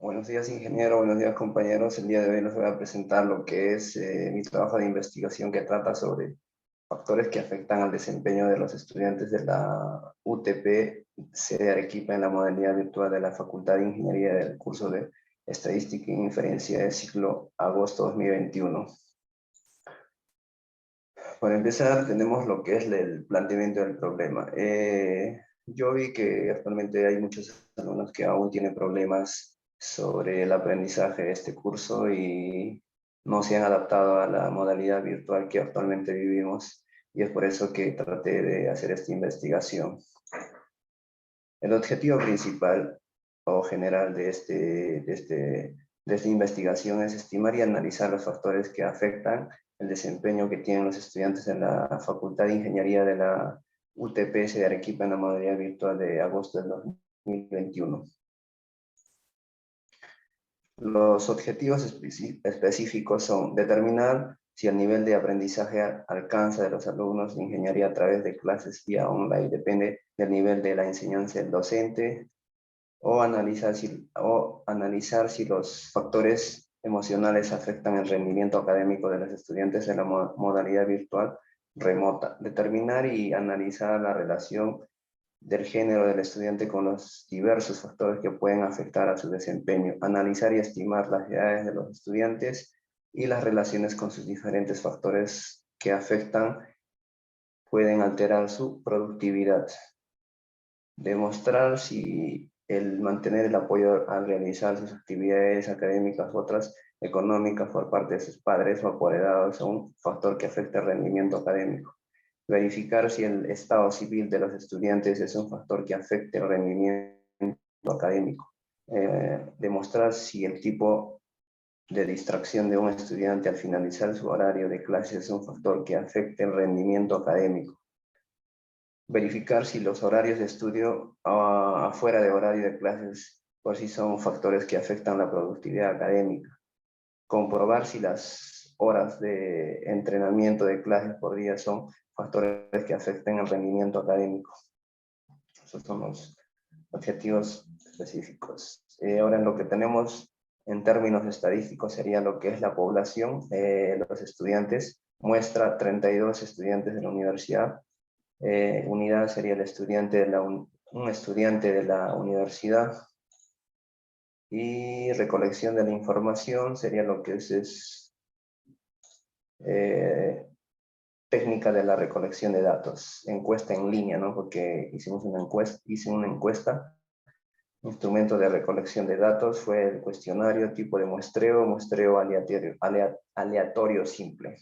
Buenos días, ingeniero. Buenos días, compañeros. El día de hoy les voy a presentar lo que es mi trabajo de investigación que trata sobre factores que afectan al desempeño de los estudiantes de la UTP, sede Arequipa, en la modalidad virtual de la Facultad de Ingeniería del curso de Estadística e Inferencia del ciclo agosto 2021. Para empezar, tenemos lo que es el planteamiento del problema. Yo vi que actualmente hay muchos alumnos que aún tienen problemas sobre el aprendizaje de este curso y no se han adaptado a la modalidad virtual que actualmente vivimos, y es por eso que traté de hacer esta investigación. El objetivo principal o general de esta investigación es estimar y analizar los factores que afectan el desempeño que tienen los estudiantes en la Facultad de Ingeniería de la UTPS de Arequipa en la modalidad virtual de agosto del 2021. Los objetivos específicos son determinar si el nivel de aprendizaje alcanza de los alumnos de ingeniería a través de clases vía online depende del nivel de la enseñanza del docente, o analizar si los factores emocionales afectan el rendimiento académico de los estudiantes en la modalidad virtual remota. Determinar y analizar la relación del género del estudiante con los diversos factores que pueden afectar a su desempeño. Analizar y estimar las edades de los estudiantes y las relaciones con sus diferentes factores que pueden alterar su productividad. Demostrar si el mantener el apoyo al realizar sus actividades académicas u otras económicas por parte de sus padres o apoderados es un factor que afecta el rendimiento académico. Verificar si el estado civil de los estudiantes es un factor que afecte el rendimiento académico. Demostrar si el tipo de distracción de un estudiante al finalizar su horario de clases es un factor que afecte el rendimiento académico. Verificar si los horarios de estudio afuera de horario de clases por sí son factores que afectan la productividad académica. Comprobar si las horas de entrenamiento de clases por día son factores que afecten el rendimiento académico. Esos son los objetivos específicos. Ahora, en lo que tenemos en términos estadísticos sería lo que es la población de los estudiantes. Muestra 32 estudiantes de la universidad. Unidad sería el estudiante un estudiante de la universidad, y recolección de la información sería lo que es técnica de la recolección de datos, encuesta en línea, ¿no? Porque hice una encuesta. Instrumento de recolección de datos fue el cuestionario, tipo de muestreo aleatorio simple.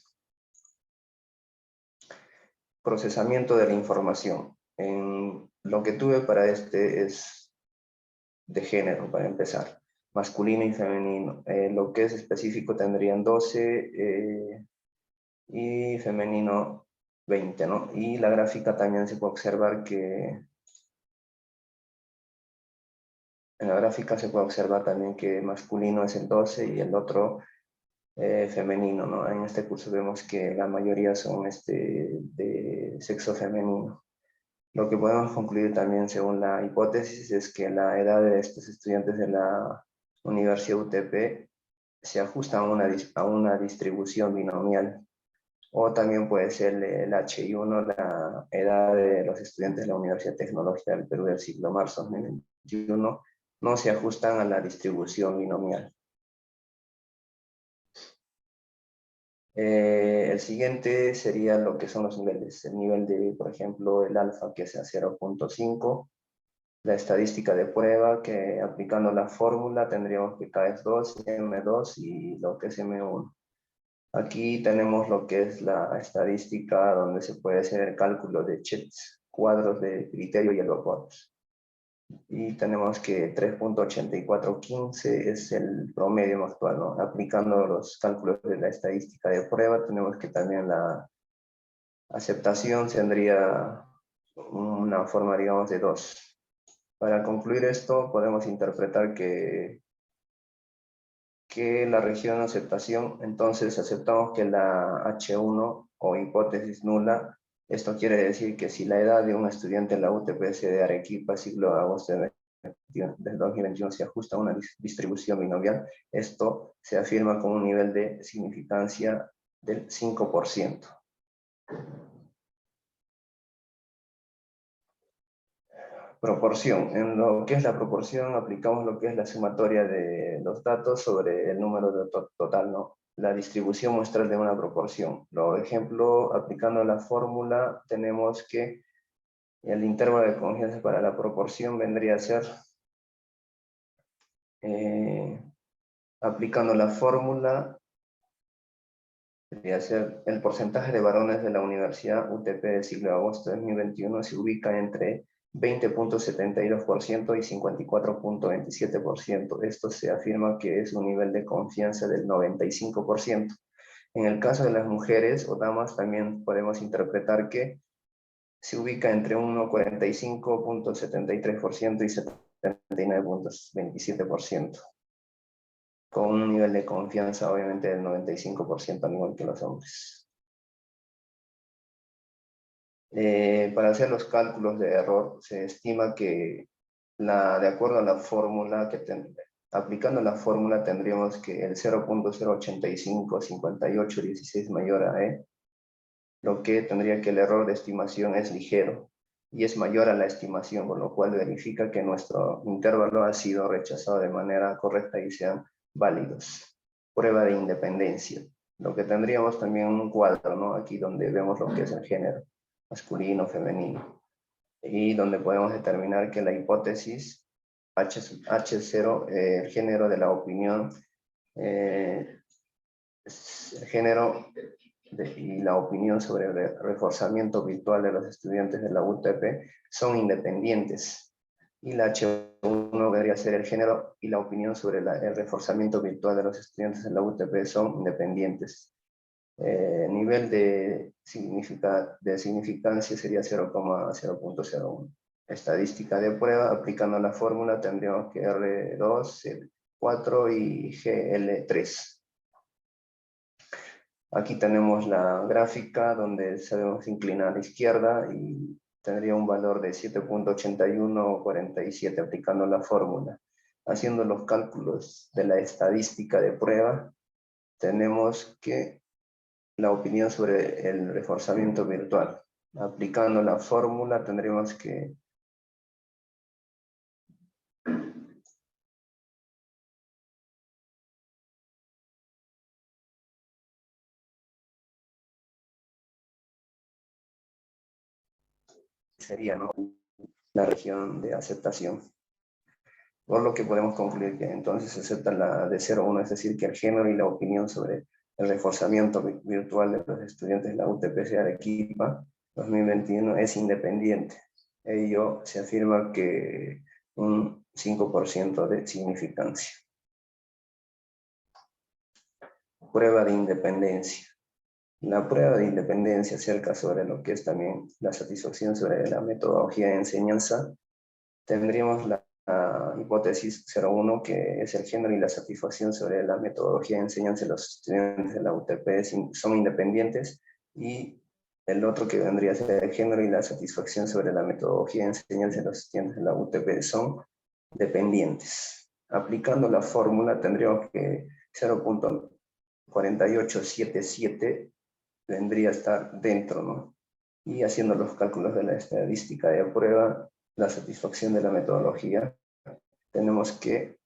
Procesamiento de la información. Lo que tuve para este es de género, para empezar, masculino y femenino. Lo que es específico tendrían 12 y femenino 20, ¿no? Y la gráfica también se puede observar en la gráfica se puede observar también que masculino es el 12 y el otro femenino, ¿no? En este curso vemos que la mayoría son de sexo femenino. Lo que podemos concluir también según la hipótesis es que la edad de estos estudiantes de la Universidad UTP se ajusta a una distribución binomial. O también puede ser el HI1, la edad de los estudiantes de la Universidad Tecnológica del Perú del siglo marzo 2021, no se ajustan a la distribución binomial. El siguiente sería lo que son los niveles. El nivel de, por ejemplo, el alfa, que es a 0.5. La estadística de prueba, que aplicando la fórmula tendríamos que K es 2, M2 y lo que es M1. Aquí tenemos lo que es la estadística donde se puede hacer el cálculo de checks, cuadros de criterio y el vapor. Y tenemos que 3.8415 es el promedio actual, ¿no? Aplicando los cálculos de la estadística de prueba, tenemos que también la aceptación tendría una forma, digamos, de 2. Para concluir esto, podemos interpretar que la región de aceptación, entonces aceptamos que la H1 o hipótesis nula, esto quiere decir que si la edad de un estudiante en la UTPS de Arequipa, siglo de agosto de 2021 se ajusta a una distribución binomial, esto se afirma con un nivel de significancia del 5%. Proporción. En lo que es la proporción aplicamos lo que es la sumatoria de los datos sobre el número de total, ¿no? La distribución muestral de una proporción. Por ejemplo, aplicando la fórmula, tenemos que el intervalo de confianza para la proporción vendría a ser, aplicando la fórmula, vendría a ser el porcentaje de varones de la Universidad UTP del siglo de agosto de 2021 se ubica entre 20.72% y 54.27%. Esto se afirma que es un nivel de confianza del 95%. En el caso de las mujeres o damas también podemos interpretar que se ubica entre 45.73% y 79.27%, con un nivel de confianza obviamente del 95% al igual que los hombres. Para hacer los cálculos de error se estima que de acuerdo a la fórmula aplicando la fórmula tendríamos que el 0.0855816 mayor a E, lo que tendría que el error de estimación es ligero y es mayor a la estimación, por lo cual verifica que nuestro intervalo ha sido rechazado de manera correcta y sean válidos. Prueba de independencia. Lo que tendríamos también un cuadro, ¿no? Aquí donde vemos lo que es el género, masculino, femenino, y donde podemos determinar que la hipótesis H0, el género de la opinión, el género y la opinión sobre el reforzamiento virtual de los estudiantes de la UTP son independientes. Y la H1 debería ser el género y la opinión sobre el reforzamiento virtual de los estudiantes de la UTP son independientes. Nivel de significancia sería 0,0.01. Estadística de prueba, aplicando la fórmula tendríamos que R2, L4 y GL3. Aquí tenemos la gráfica donde sabemos inclinar a la izquierda y tendría un valor de 7.8147 aplicando la fórmula. Haciendo los cálculos de la estadística de prueba, tenemos que la opinión sobre el reforzamiento virtual. Aplicando la fórmula tendremos que sería, ¿no?, la región de aceptación. Por lo que podemos concluir que entonces se acepta la de 0,1, es decir, que el género y la opinión sobre el reforzamiento virtual de los estudiantes de la UTP de Arequipa 2021 es independiente. Ello se afirma que un 5% de significancia. Prueba de independencia. La prueba de independencia acerca sobre lo que es también la satisfacción sobre la metodología de enseñanza. Tendríamos la hipótesis 01, que es el género y la satisfacción sobre la metodología de enseñanza de los estudiantes de la UTP son independientes, y el otro que vendría a ser el género y la satisfacción sobre la metodología de enseñanza de los estudiantes de la UTP son dependientes. Aplicando la fórmula tendríamos que 0.4877 vendría a estar dentro, ¿no? Y haciendo los cálculos de la estadística de prueba, la satisfacción de la metodología, tenemos que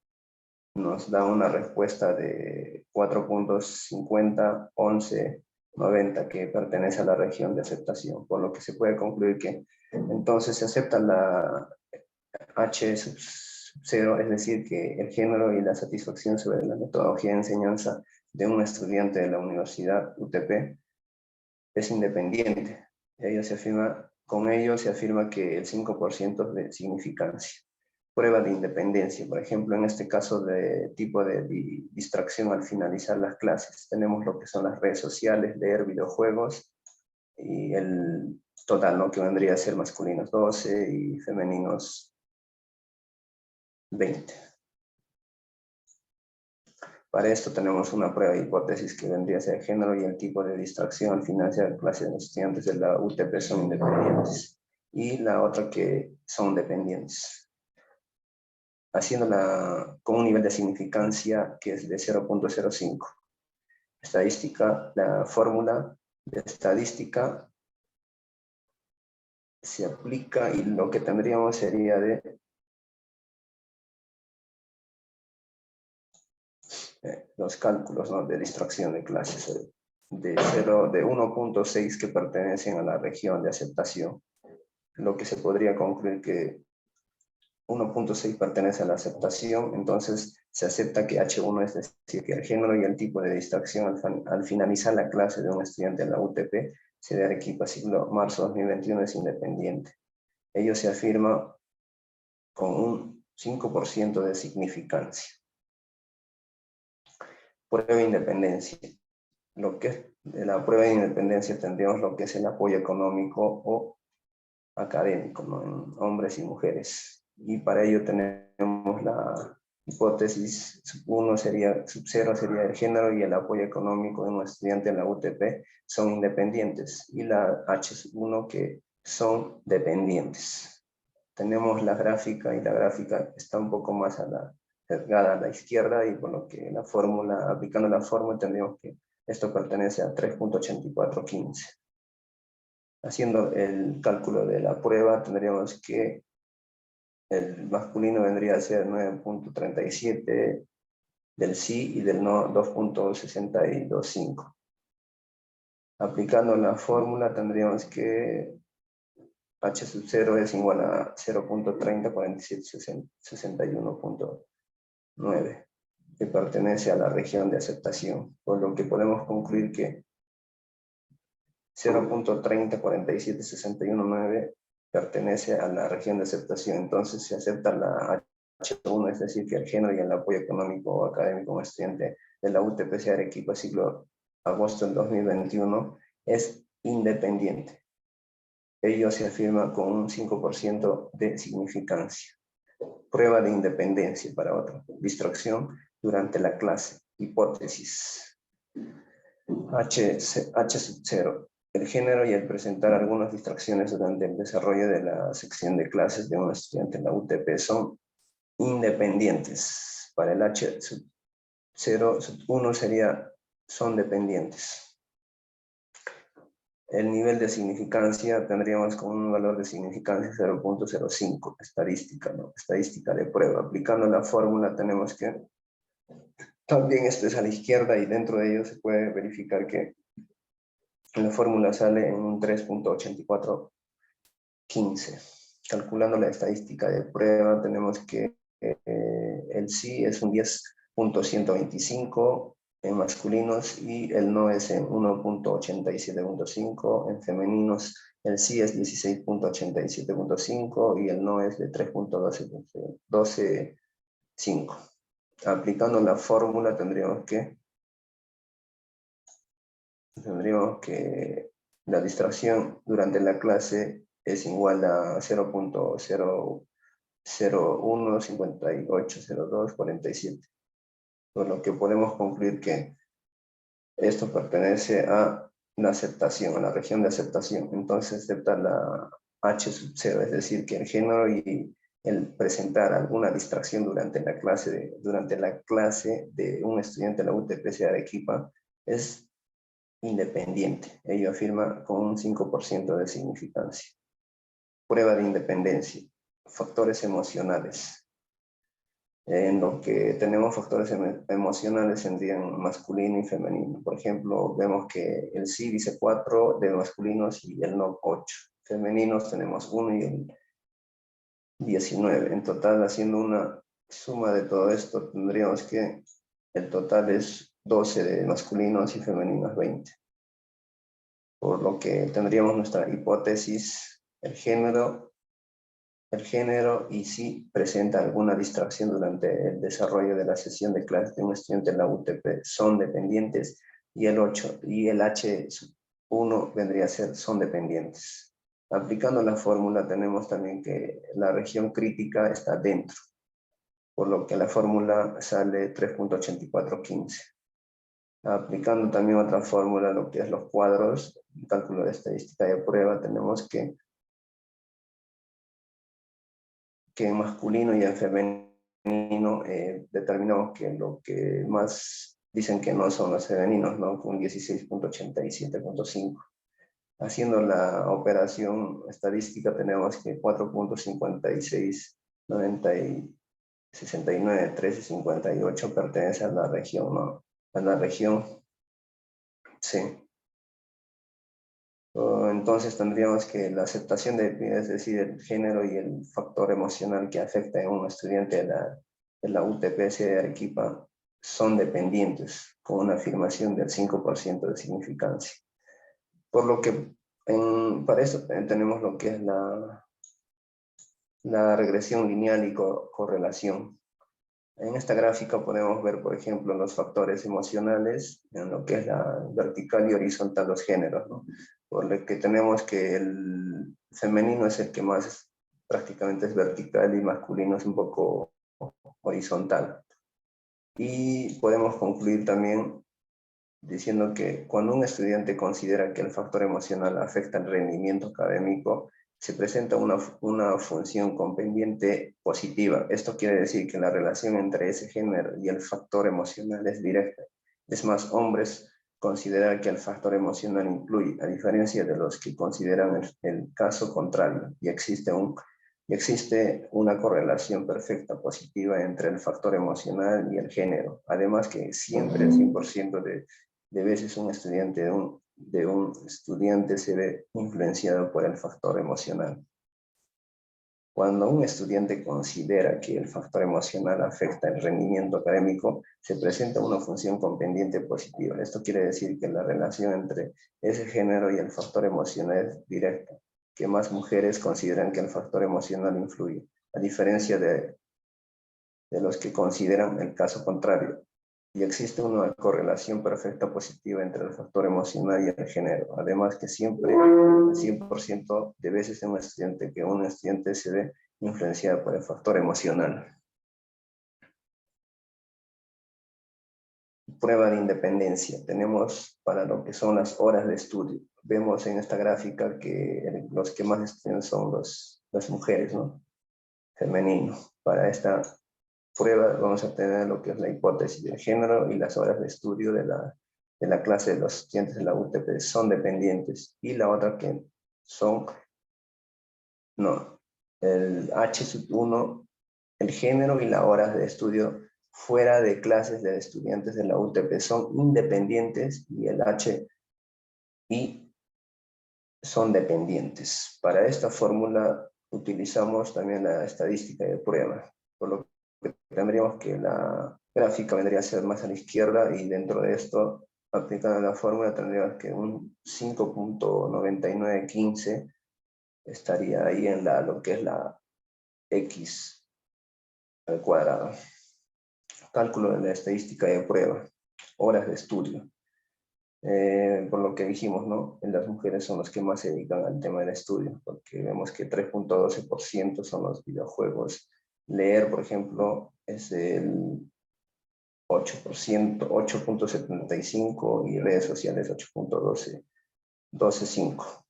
nos da una respuesta de 4.50, 11, 90, que pertenece a la región de aceptación, por lo que se puede concluir que entonces se acepta la H0, es decir, que el género y la satisfacción sobre la metodología de enseñanza de un estudiante de la Universidad UTP es independiente. Con ello se afirma que el 5% de significancia. Prueba de independencia, por ejemplo, en este caso de tipo de distracción al finalizar las clases, tenemos lo que son las redes sociales, leer videojuegos, y el total, ¿no?, que vendría a ser masculinos 12 y femeninos 20. Para esto tenemos una prueba de hipótesis que vendría a ser el género y el tipo de distracción al finalizar la clase de los estudiantes de la UTP son independientes, y la otra que son dependientes. haciéndola con un nivel de significancia que es de 0.05. Estadística, la fórmula de estadística se aplica y lo que tendríamos sería de los cálculos, ¿no?, de distracción de clases de 1.6 que pertenecen a la región de aceptación. Lo que se podría concluir que 1.6 pertenece a la aceptación, entonces se acepta que H1, es decir, que el género y el tipo de distracción al finalizar la clase de un estudiante en la UTP se de Arequipa, siglo marzo 2021, es independiente. Ello se afirma con un 5% de significancia. Prueba de independencia. Lo que es de la prueba de independencia tendríamos lo que es el apoyo económico o académico, ¿no?, en hombres y mujeres. Y para ello tenemos la hipótesis sub 1 sería, sub 0 sería el género y el apoyo económico de un estudiante en la UTP son independientes, y la H sub 1 que son dependientes. Tenemos la gráfica, y la gráfica está un poco más cercana a la izquierda, y por lo que la fórmula, aplicando la fórmula, tendríamos que esto pertenece a 3.8415. Haciendo el cálculo de la prueba, tendríamos que el masculino vendría a ser 9.37, del sí y del no 2.625. Aplicando la fórmula tendríamos que H sub 0 es igual a 0.304761.9, que pertenece a la región de aceptación, por lo que podemos concluir que 0.304761.9 pertenece a la región de aceptación. Entonces se acepta la H1, es decir, que el género y el apoyo económico o académico como estudiante de la UTP de Arequipa, siglo agosto del 2021, es independiente. Ello se afirma con un 5% de significancia. Prueba de independencia para otro. Distracción durante la clase. Hipótesis. H sub 0. El género y el presentar algunas distracciones durante el desarrollo de la sección de clases de un estudiante en la UTP son independientes. Para el H sub 0, sub 1 sería son dependientes. El nivel de significancia tendríamos como un valor de significancia 0.05, estadística, ¿no? Estadística de prueba. Aplicando la fórmula tenemos que, también esto es a la izquierda, y dentro de ello se puede verificar que la fórmula sale en un 3.8415. Calculando la estadística de prueba tenemos que el sí es un 10.125 en masculinos y el no es en 1.87.5. En femeninos el sí es 16.87.5 y el no es de 3.12.5. Aplicando la fórmula tendríamos que la distracción durante la clase es igual a 0.001580247, por lo que podemos concluir que esto pertenece a la aceptación, a la región de aceptación. Entonces acepta la H sub 0, es decir, que el género y el presentar alguna distracción durante la clase de un estudiante de la UTP de Arequipa es independiente. Ello afirma con un 5% de significancia. Prueba de independencia. Factores emocionales. En lo que tenemos factores emocionales tendrían masculino y femenino. Por ejemplo, vemos que el sí dice 4 de masculinos y el no 8. Femeninos tenemos 1 y el 19. En total, haciendo una suma de todo esto, tendríamos que el total es 12 de masculinos y femeninos 20. Por lo que tendríamos nuestra hipótesis, el género y si presenta alguna distracción durante el desarrollo de la sesión de clase de un estudiante en la UTP son dependientes, y el H1 vendría a ser son dependientes. Aplicando la fórmula tenemos también que la región crítica está dentro, por lo que la fórmula sale 3.8415. Aplicando también otra fórmula, lo que es los cuadros, cálculo de estadística de prueba, tenemos que en masculino y en femenino femenino, determinamos que lo que más dicen que no son los femeninos, ¿no? Con 16.87.5. Haciendo la operación estadística tenemos que 4.56, 90 y 69, 13, 58 pertenece a la región, ¿no? A la región C. Entonces tendríamos que la aceptación es decir, el género y el factor emocional que afecta a un estudiante de la UTPC de Arequipa son dependientes, con una afirmación del 5% de significancia. Por lo que para eso tenemos lo que es la regresión lineal y correlación. En esta gráfica podemos ver, por ejemplo, los factores emocionales en lo que es la vertical y horizontal, los géneros, ¿no? Por lo que tenemos que el femenino es el que más prácticamente es vertical y masculino es un poco horizontal. Y podemos concluir también diciendo que cuando un estudiante considera que el factor emocional afecta el rendimiento académico, se presenta una función con pendiente positiva. Esto quiere decir que la relación entre ese género y el factor emocional es directa. Es más, hombres consideran que el factor emocional influye, a diferencia de los que consideran el caso contrario, y existe una correlación perfecta positiva entre el factor emocional y el género. Además que siempre el 100% de veces un estudiante de un estudiante se ve influenciado por el factor emocional. Cuando un estudiante considera que el factor emocional afecta el rendimiento académico, se presenta una función con pendiente positiva. Esto quiere decir que la relación entre ese género y el factor emocional es directa, que más mujeres consideran que el factor emocional influye, a diferencia de los que consideran el caso contrario. Y existe una correlación perfecta positiva entre el factor emocional y el género. Además que siempre, el 100% de veces un estudiante se ve influenciado por el factor emocional. Prueba de independencia. Tenemos para lo que son las horas de estudio. Vemos en esta gráfica que los que más estudian son las mujeres, ¿no? Femenino. Para esta prueba vamos a tener lo que es la hipótesis del género y las horas de estudio de la clase de los estudiantes de la UTP son dependientes. Y la otra que son, no, el H1, el género y las horas de estudio fuera de clases de estudiantes de la UTP son independientes y el H y son dependientes. Para esta fórmula utilizamos también la estadística de prueba, por lo que tendríamos que la gráfica vendría a ser más a la izquierda y dentro de esto, aplicando la fórmula, tendríamos que un 5.9915 estaría ahí en lo que es la X al cuadrado. Cálculo de la estadística de prueba, horas de estudio. Por lo que dijimos, ¿no? Las mujeres son las que más se dedican al tema del estudio, porque vemos que 3.12% son los videojuegos. Leer, por ejemplo, es el 8%, 8.75% y redes sociales 8.12.5%.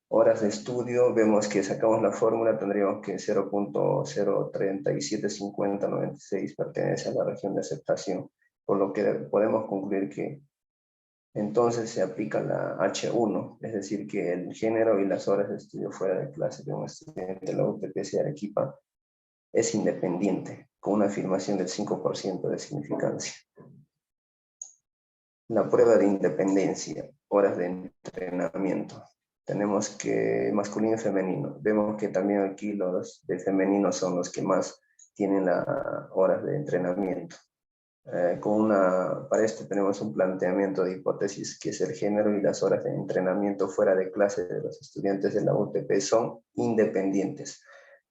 Horas de estudio, vemos que sacamos la fórmula, tendríamos que 0.0375096 pertenece a la región de aceptación, por lo que podemos concluir que entonces se aplica la H1, es decir, que el género y las horas de estudio fuera de clase de un estudiante de la UTPC de Arequipa es independiente, con una afirmación del 5% de significancia. La prueba de independencia, horas de entrenamiento. Tenemos que masculino y femenino. Vemos que también aquí los de femenino son los que más tienen las horas de entrenamiento. Para esto tenemos un planteamiento de hipótesis que es el género y las horas de entrenamiento fuera de clase de los estudiantes de la UTP son independientes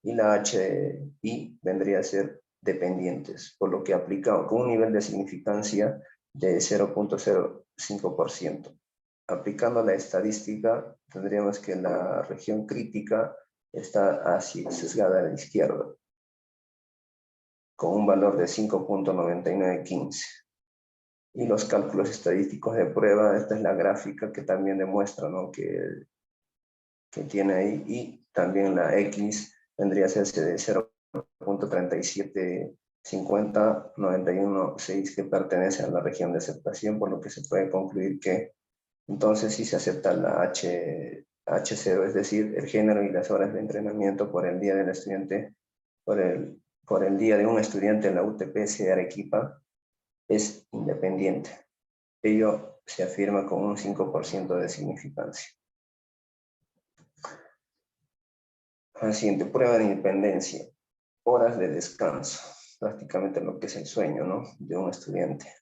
y la HI vendría a ser dependientes, por lo que aplica con un nivel de significancia de 0.05%. Aplicando la estadística, tendríamos que la región crítica está así sesgada a la izquierda, con un valor de 5.9915. Y los cálculos estadísticos de prueba, esta es la gráfica que también demuestra, ¿no? que tiene ahí, y también la X vendría a ser de 0.375091.6 que pertenece a la región de aceptación, por lo que se puede concluir que entonces sí se acepta la H0, es decir, el género y las horas de entrenamiento por el día del estudiante, por el día de un estudiante en la UTPC de Arequipa es independiente. Ello se afirma con un 5% de significancia. La siguiente, prueba de independencia. Horas de descanso, prácticamente lo que es el sueño, ¿no?, de un estudiante.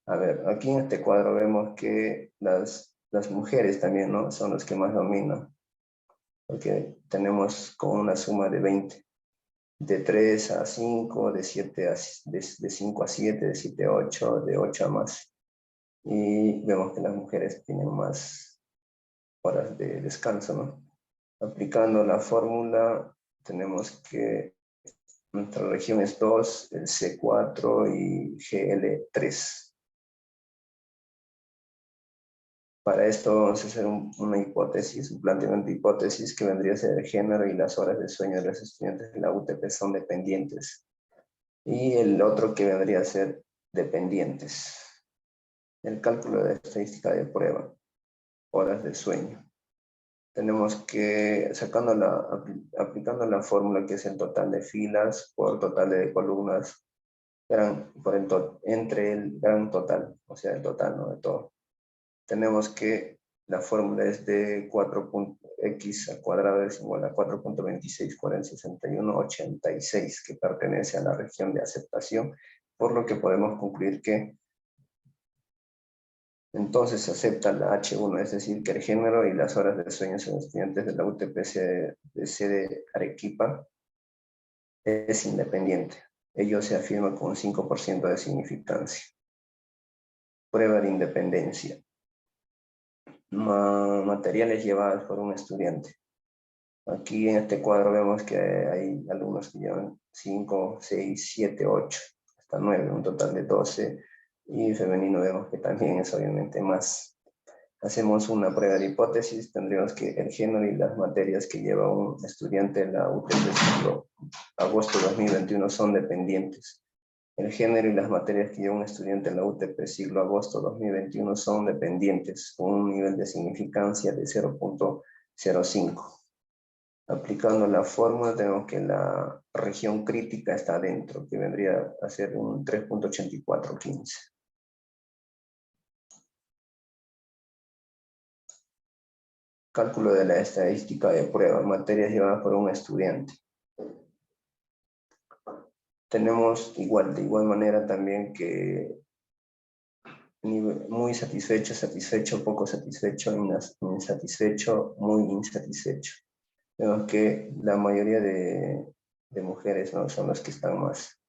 A ver, aquí en este cuadro vemos que las mujeres también, ¿no?, son las que más dominan, porque tenemos con una suma de 20, de 3 a 5, de 7 a, de 5 a 7, de 7 a 8, de 8 a más. Y vemos que las mujeres tienen más horas de descanso, ¿no? Aplicando la fórmula, tenemos que nuestra región es 2, el C4 y GL3. Para esto vamos a hacer una hipótesis, un planteamiento de hipótesis que vendría a ser el género y las horas de sueño de los estudiantes de la UTP son dependientes. Y el otro que vendría a ser dependientes. El cálculo de estadística de prueba, horas de sueño. Tenemos que, aplicando la fórmula que es el total de filas por total de columnas, entre el gran total, o sea, el total, ¿no?, de todo. Tenemos que la fórmula es de 4x al cuadrado es igual a 4.26406186, que pertenece a la región de aceptación, por lo que podemos concluir que entonces se acepta la H1, es decir, que el género y las horas de sueño en los estudiantes de la UTPC de Arequipa es independiente. Ello se afirma con un 5% de significancia. Prueba de independencia. Materiales llevados por un estudiante. Aquí en este cuadro vemos que hay alumnos que llevan 5, 6, 7, 8, hasta 9, un total de 12. Y femenino vemos que también es obviamente más. Hacemos una prueba de hipótesis, tendríamos que el género y las materias que lleva un estudiante en la UTP ciclo agosto 2021 son dependientes. El género y las materias que lleva un estudiante en la UTP siglo agosto 2021 son dependientes, con un nivel de significancia de 0.05. Aplicando la fórmula tenemos que la región crítica está adentro, que vendría a ser un 3.8415. Cálculo de la estadística de prueba, materias llevadas por un estudiante. Tenemos de igual manera también que muy satisfecho, satisfecho, poco satisfecho, insatisfecho, muy insatisfecho. Vemos que la mayoría de mujeres, ¿no?, son las que están más.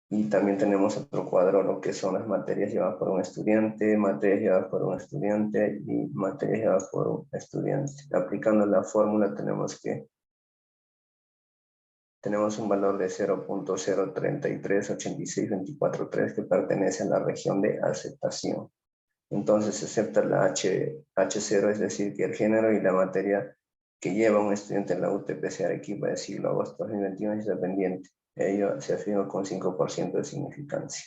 Y también tenemos otro cuadro, lo que son las materias llevadas por un estudiante, materias llevadas por un estudiante y materias llevadas por un estudiante. Aplicando la fórmula tenemos un valor de 0.0338624.3 que pertenece a la región de aceptación. Entonces se acepta la H0, es decir, que el género y la materia que lleva un estudiante en la UTPC Arequipa de siglo agosto 2021 es dependiente. Ello se afirma con 5% de significancia.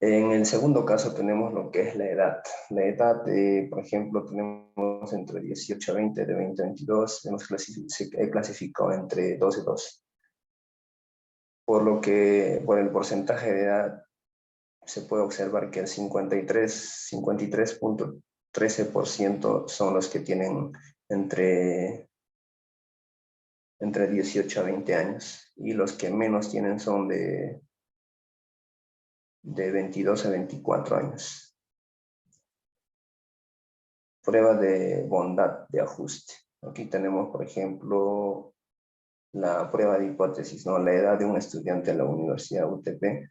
En el segundo caso tenemos lo que es la edad. La edad, por ejemplo, tenemos entre 18 a 20, de 20 a 22, he clasificado entre 2 y 12. Por lo que, por el porcentaje de edad, se puede observar que el 53.13% son los que tienen entre 18 a 20 años, y los que menos tienen son de 22 a 24 años. Prueba de bondad de ajuste. Aquí tenemos, por ejemplo, la prueba de hipótesis, ¿no? La edad de un estudiante en la Universidad UTP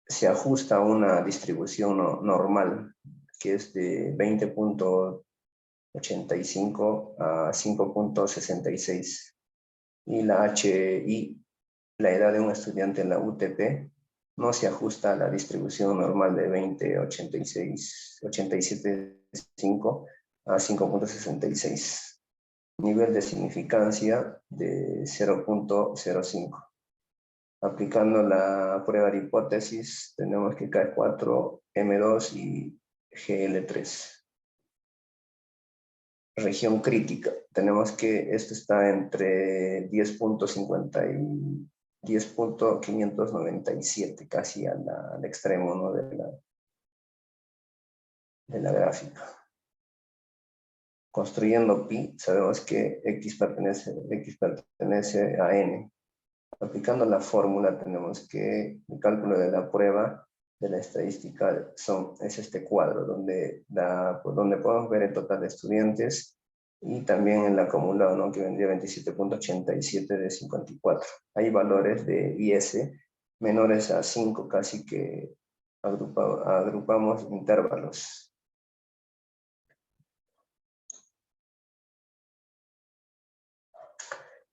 se ajusta a una distribución normal, que es de 20.85 a 5.66. Y la HI, la edad de un estudiante en la UTP, no se ajusta a la distribución normal de 20, 86, 87 5 a 5.66. Nivel de significancia de 0.05. Aplicando la prueba de hipótesis, tenemos que K4, M2 y GL3. Región crítica. Tenemos que esto está entre 10.50 y 10.597, casi al extremo, ¿no?, de la gráfica. Construyendo pi, sabemos que X pertenece a N. Aplicando la fórmula, tenemos que el cálculo de la prueba de la estadística es este cuadro, donde podemos ver el total de estudiantes y también el acumulado, ¿no?, que vendría 27.87 de 54. Hay valores de IS menores a 5, casi que agrupamos intervalos.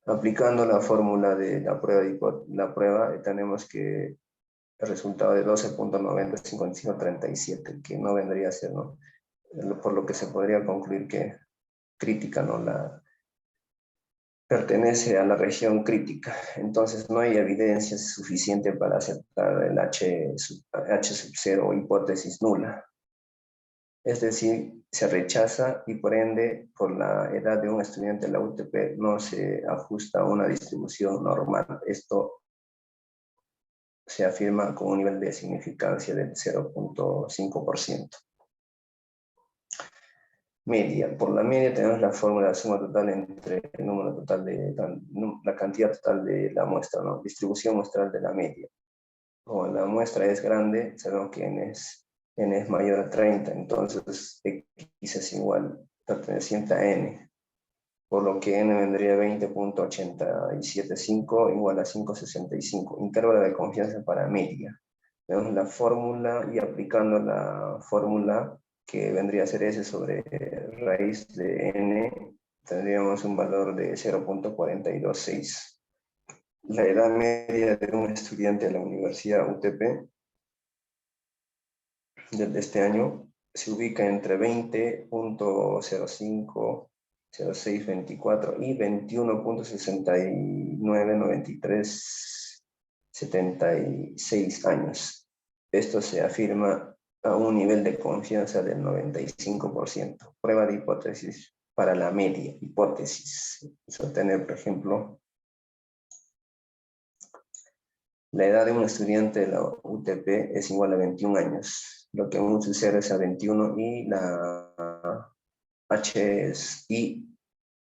Aplicando la fórmula de la prueba tenemos que el resultado de 12.905537, que no vendría a ser, ¿no?, por lo que se podría concluir que crítica, ¿no?, pertenece a la región crítica. Entonces no hay evidencia suficiente para aceptar el H sub 0 o hipótesis nula. Es decir, se rechaza y por ende, por la edad de un estudiante de la UTP, no se ajusta a una distribución normal. Esto se afirma con un nivel de significancia del 0.5%. Media. Por la media tenemos la fórmula de suma total entre el número total la cantidad total de la muestra, ¿no? Distribución muestral de la media. Como la muestra es grande, sabemos que n es mayor a 30, entonces X es igual, perteneciente a N, por lo que N vendría 20.875 igual a 5.65, intervalo de confianza para media. Tenemos la fórmula y aplicando la fórmula que vendría a ser S sobre raíz de N, tendríamos un valor de 0.426. La edad media de un estudiante de la Universidad UTP de este año se ubica entre 20.05, 0624 y 21.699376 años. Esto se afirma a un nivel de confianza del 95%. Prueba de hipótesis para la media hipótesis. Sostener, por ejemplo, la edad de un estudiante de la UTP es igual a 21 años, lo que en un UCR es a 21 y la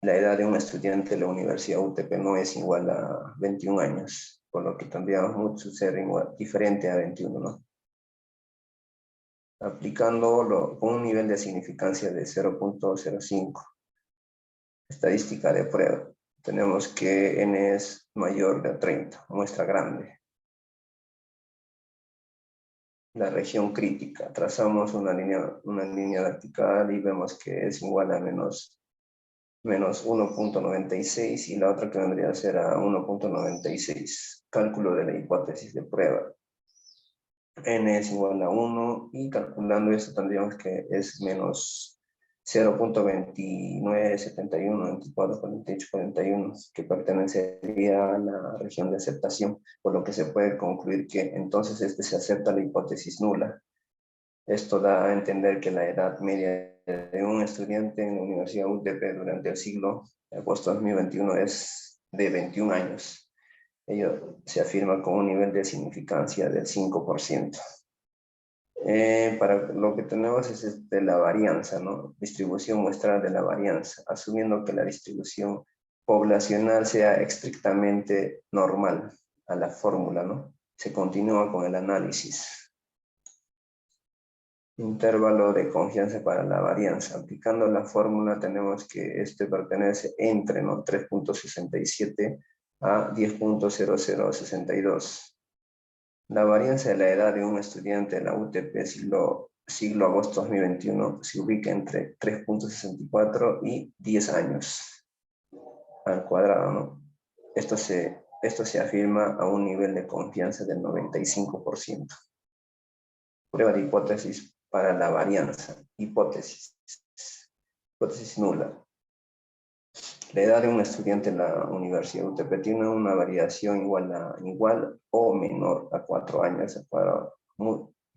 la edad de un estudiante de la Universidad UTP no es igual a 21 años, por lo que tendríamos un UCR diferente a 21, ¿no? Aplicándolo con un nivel de significancia de 0.05. Estadística de prueba. Tenemos que N es mayor de 30, muestra grande. La región crítica. Trazamos una línea vertical y vemos que es igual a menos 1.96 y la otra que vendría a ser a 1.96. Cálculo de la hipótesis de prueba. N es igual a 1 y calculando esto tendríamos que es menos 0.2971244841, que pertenecería a la región de aceptación, por lo que se puede concluir que entonces se acepta la hipótesis nula. Esto da a entender que la edad media de un estudiante en la Universidad UTP durante el siglo de agosto de 2021 es de 21 años. Ello se afirma con un nivel de significancia del 5%. Para lo que tenemos es la varianza, ¿no? Distribución muestral de la varianza, asumiendo que la distribución poblacional sea estrictamente normal a la fórmula, ¿no? Se continúa con el análisis. Intervalo de confianza para la varianza. Aplicando la fórmula tenemos que este pertenece entre, ¿no?, 3.67 a 10.0062. La varianza de la edad de un estudiante de la UTP siglo agosto 2021 se ubica entre 3.64 y 10 años al cuadrado, ¿no? Esto se afirma a un nivel de confianza del 95%. Prueba de hipótesis Para la varianza, hipótesis nula. La edad de un estudiante en la Universidad UTP tiene una variación igual o menor a 4 años para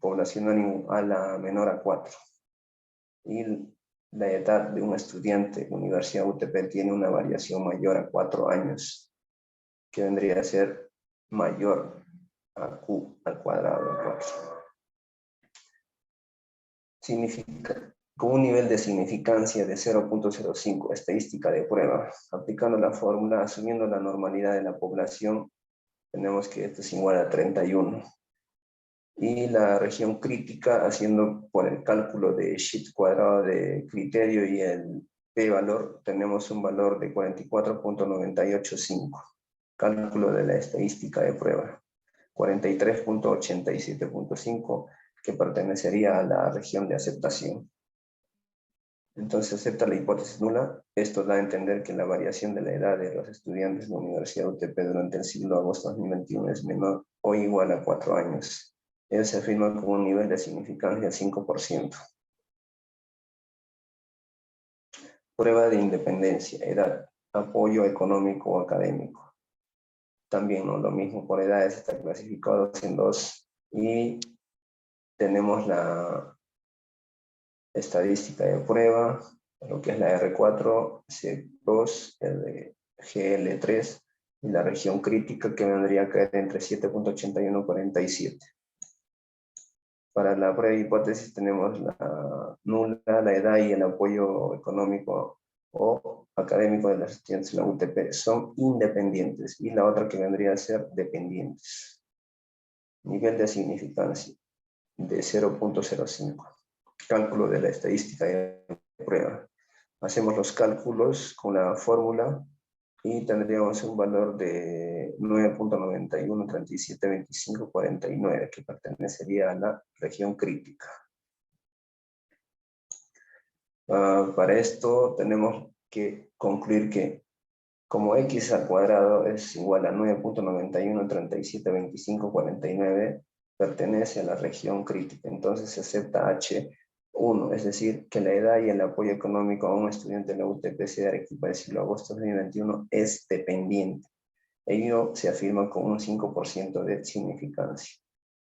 poblacional a la menor a 4. Y la edad de un estudiante en la Universidad UTP tiene una variación mayor a 4 años, que vendría a ser mayor a Q al cuadrado de 4. Significa, con un nivel de significancia de 0.05, estadística de prueba. Aplicando la fórmula, asumiendo la normalidad de la población, tenemos que esto es igual a 31. Y la región crítica, haciendo por el cálculo de Schiff cuadrado de criterio y el p-valor, tenemos un valor de 44.985. Cálculo de la estadística de prueba. 43.87.5, que pertenecería a la región de aceptación. Entonces acepta la hipótesis nula. Esto da a entender que la variación de la edad de los estudiantes de la Universidad UTP durante el siglo agosto 2021 es menor o igual a 4 años. Ello se afirma con un nivel de significancia de 5%. Prueba de independencia, edad, apoyo económico o académico. También no lo mismo por edades, está clasificado en 2. Y tenemos la estadística de prueba, lo que es la R4, C2, GL3 y la región crítica, que vendría a caer entre 7.81 y 47. Para la prueba de hipótesis tenemos la nula, la edad y el apoyo económico o académico de los estudiantes de la UTP son independientes, y la otra que vendría a ser dependientes. Nivel de significancia de 0.05. Cálculo de la estadística de prueba. Hacemos los cálculos con la fórmula y tendríamos un valor de 9.91372549, que pertenecería a la región crítica. Para esto tenemos que concluir que como x al cuadrado es igual a 9.91372549, pertenece a la región crítica. Entonces se acepta H1, es decir, que la edad y el apoyo económico a un estudiante de la UTP de Arequipa del siglo agosto de 2021 es dependiente. Ello se afirma con un 5% de significancia.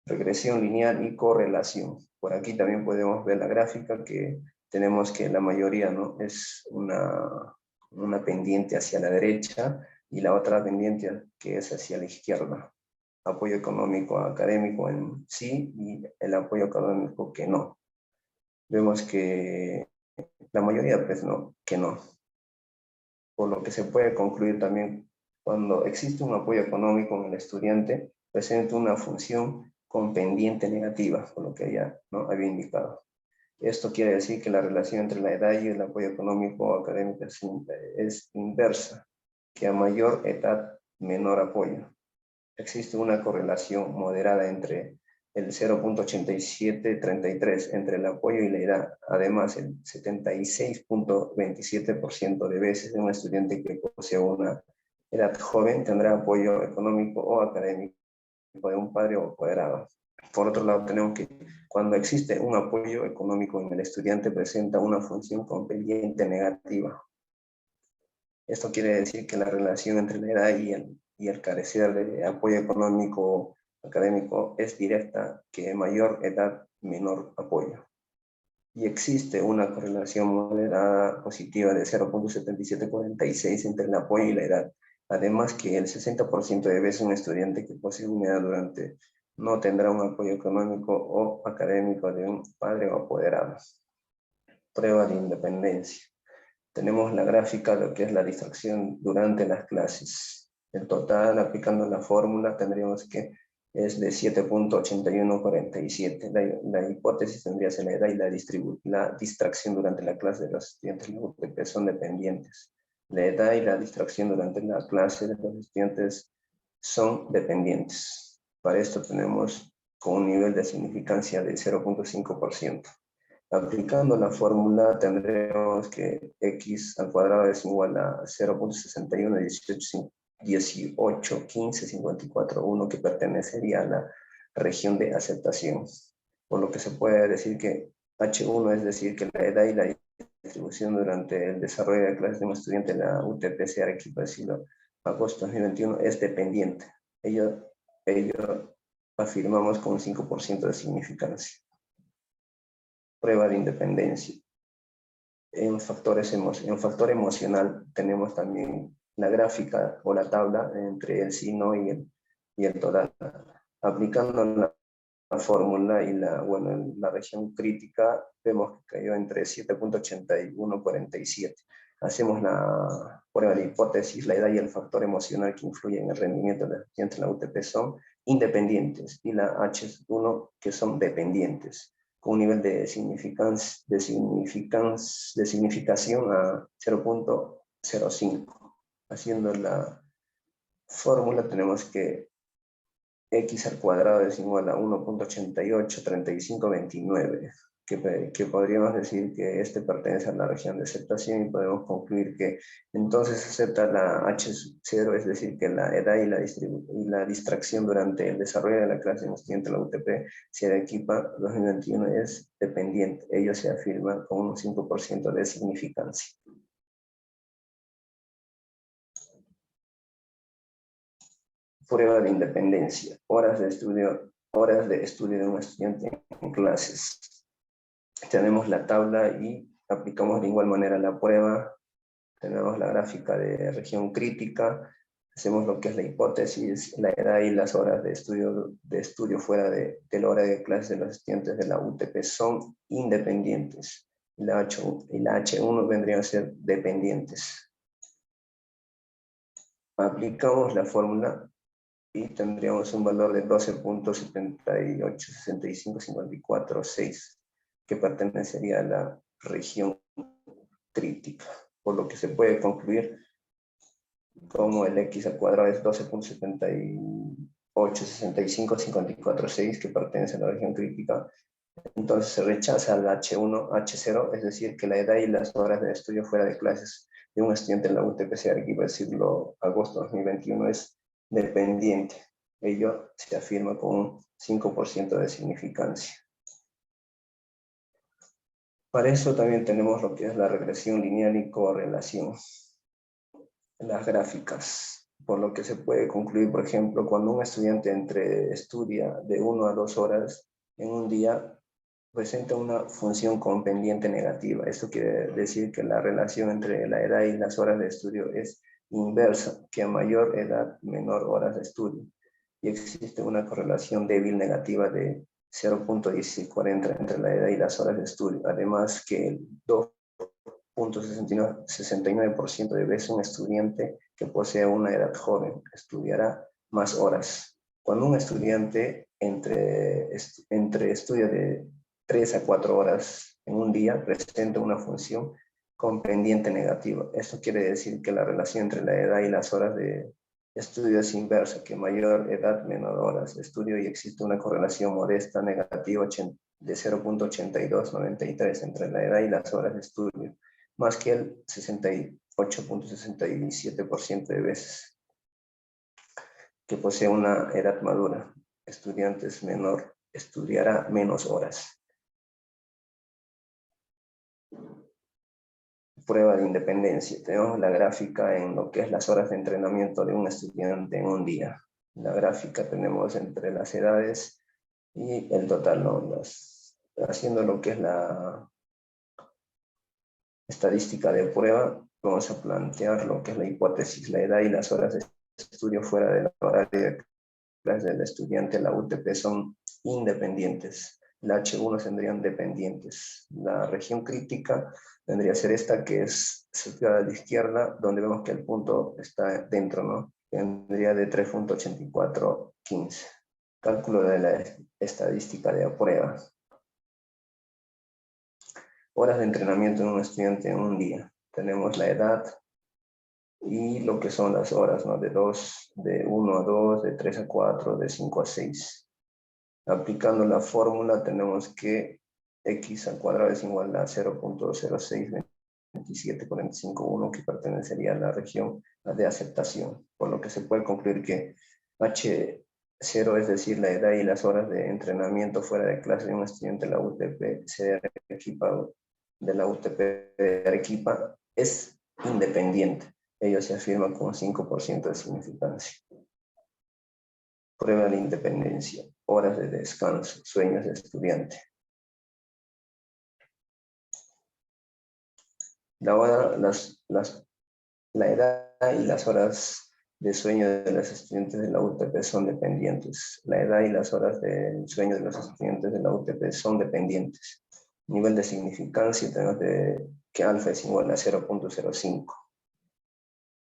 Regresión lineal y correlación. Por aquí también podemos ver la gráfica, que tenemos que la mayoría, ¿no?, es una pendiente hacia la derecha y la otra pendiente que es hacia la izquierda. Apoyo económico académico en sí y el apoyo académico que no. Vemos que la mayoría, pues no, que no. Por lo que se puede concluir también, cuando existe un apoyo económico en el estudiante, presenta una función con pendiente negativa, por lo que ya no había indicado. Esto quiere decir que la relación entre la edad y el apoyo económico o académico es inversa, que a mayor edad, menor apoyo. Existe una correlación moderada entre el 0.8733 entre el apoyo y la edad. Además, el 76.27% de veces un estudiante que posee una edad joven tendrá apoyo económico o académico de un padre o apoderado. Por otro lado, tenemos que cuando existe un apoyo económico en el estudiante, presenta una función con pendiente negativa. Esto quiere decir que la relación entre la edad y el carecer de apoyo económico académico es directa, que mayor edad, menor apoyo. Y existe una correlación moderada positiva de 0.7746 entre el apoyo y la edad. Además que el 60% de veces un estudiante que posee una edad durante no tendrá un apoyo económico o académico de un padre o apoderado. Prueba de independencia. Tenemos la gráfica de lo que es la distracción durante las clases. El total, aplicando la fórmula, tendríamos que es de 7.8147. La hipótesis tendría que ser la edad y la distracción durante la clase de los estudiantes de la UTP son dependientes. La edad y la distracción durante la clase de los estudiantes son dependientes. Para esto tenemos con un nivel de significancia de 0.5%. Aplicando la fórmula tendremos que x al cuadrado es igual a 0.61, 18, 15, 54, 1, que pertenecería a la región de aceptación. por lo que se puede decir que H1, es decir, que la edad y la distribución durante el desarrollo de clases de un estudiante en la UTP Arequipa del siglo agosto 2021 es dependiente. Ello afirmamos con un 5% de significancia. Prueba de independencia. En factor emocional tenemos también la gráfica o la tabla entre el sí, no y el total. Aplicando la fórmula y la región crítica, vemos que cayó entre 7.8147. Hacemos la prueba de hipótesis, la edad y el factor emocional que influyen en el rendimiento del estudiante en la UTP son independientes, y la H1 que son dependientes, con un nivel de significación a 0.05. Haciendo la fórmula tenemos que x al cuadrado es igual a 1.883529, que podríamos decir que este pertenece a la región de aceptación, y podemos concluir que entonces acepta la H0, es decir, que la edad y la distracción durante el desarrollo de la clase en estudiante de la UTP Arequipa 2021 es dependiente. Ello se afirma con un 5% de significancia. Prueba de independencia, horas de estudio de un estudiante en clases. Tenemos la tabla y aplicamos de igual manera la prueba. Tenemos la gráfica de región crítica, hacemos lo que es la hipótesis, la edad y las horas de estudio fuera de la hora de clase de los estudiantes de la UTP son independientes. Y la H1 vendrían a ser dependientes. Aplicamos la fórmula y tendríamos un valor de 12.786554.6, que pertenecería a la región crítica, por lo que se puede concluir como el x al cuadrado es 12.786554.6, que pertenece a la región crítica. Entonces se rechaza el H1, H0, es decir, que la edad y las horas de estudio fuera de clases de un estudiante en la UTP Arequipa del siglo agosto 2021 es dependiente. Ello se afirma con un 5% de significancia. Para eso también tenemos lo que es la regresión lineal y correlación. Las gráficas, por lo que se puede concluir, por ejemplo, cuando un estudiante estudia de 1 a 2 horas en un día, presenta una función con pendiente negativa. Esto quiere decir que la relación entre la edad y las horas de estudio es inversa, que a mayor edad, menor horas de estudio. Y existe una correlación débil negativa de 0.1640 entre la edad y las horas de estudio. Además que el 2.69% de veces un estudiante que posee una edad joven estudiará más horas. Cuando un estudiante entre estudia de 3 a 4 horas en un día, presenta una función con pendiente negativa. Esto quiere decir que la relación entre la edad y las horas de estudio es inversa, que mayor edad, menor horas de estudio, y existe una correlación modesta negativa de 0.8293 entre la edad y las horas de estudio, más que el 68.67% de veces que posee una edad madura. Estudiantes menor estudiará menos horas. Prueba de independencia. Tenemos la gráfica en lo que es las horas de entrenamiento de un estudiante en un día. La gráfica tenemos entre las edades y el total, ¿no? Haciendo lo que es la estadística de prueba, vamos a plantear lo que es la hipótesis, la edad y las horas de estudio fuera de la horario de clase del estudiante. La UTP son independientes. La H1 tendrían dependientes. La región crítica vendría a ser esta, que es situada a la izquierda, donde vemos que el punto está dentro, ¿no? Vendría de 3.8415. Cálculo de la estadística de prueba. Horas de entrenamiento en un estudiante en un día. Tenemos la edad y lo que son las horas, ¿no? De 1 a 2, de 3 a 4, de 5 a 6. Aplicando la fórmula tenemos que x al cuadrado es igual a 0.062745.1, que pertenecería a la región de aceptación, por lo que se puede concluir que H 0, es decir, la edad y las horas de entrenamiento fuera de clase de un estudiante de la UTP de Arequipa, de la UTP de Arequipa, es independiente. Ello se afirma con 5% de significancia. Prueba de independencia, horas de descanso, sueños de estudiante. La edad y las horas de sueño de los estudiantes de la UTP son dependientes. La edad y las horas de sueño de los estudiantes de la UTP son dependientes. Nivel de significancia tenemos que alfa es igual a 0.05.